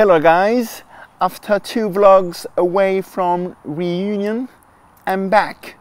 Hello guys, after 2 vlogs away from Réunion, I'm back.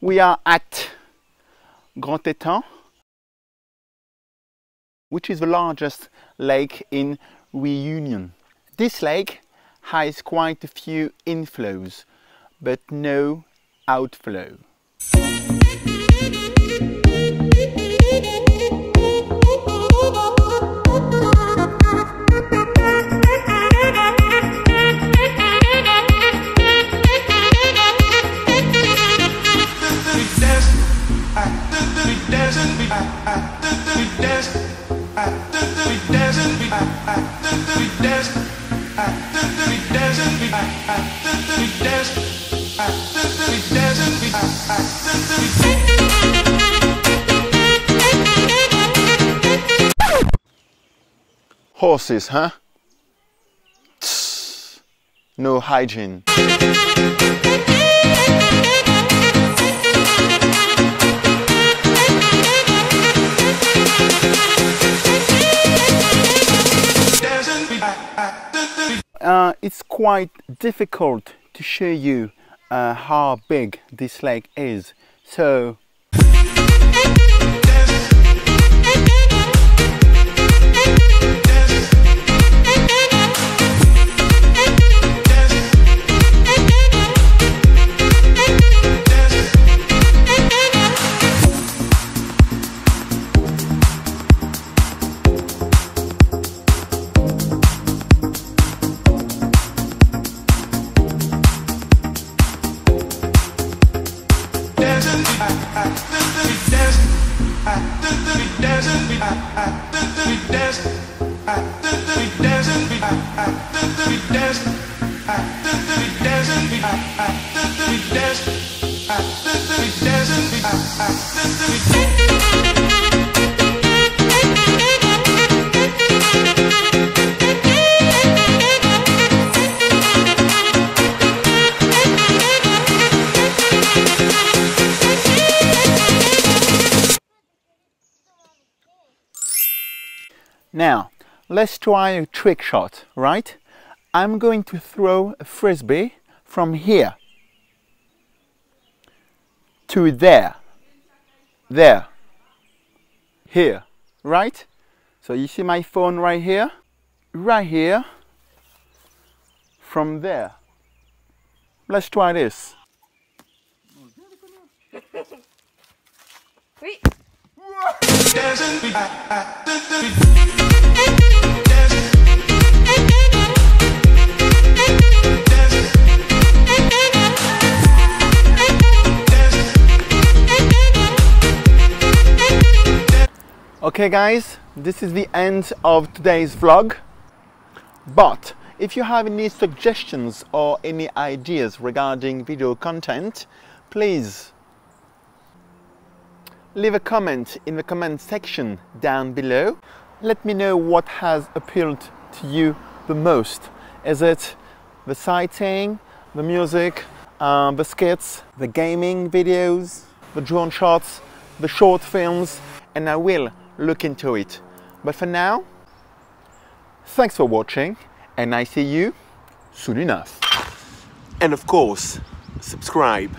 We are at Grand Étang, which is the largest lake in Réunion. This lake has quite a few inflows, but no outflow. Horses, huh? Tss, no hygiene. It's quite difficult to show you how big this lake is, so now, let's try a trick shot, right? I'm going to throw a frisbee from here to there, here, right? So you see my phone right here, from there. Let's try this. Oui. Okay guys, this is the end of today's vlog, but if you have any suggestions or any ideas regarding video content, please leave a comment in the comment section down below. Let me know what has appealed to you the most. Is it the sighting, the music, the skits, the gaming videos, the drone shots, the short films, and I will look into it. But for now, thanks for watching, and I see you soon enough. And of course, subscribe.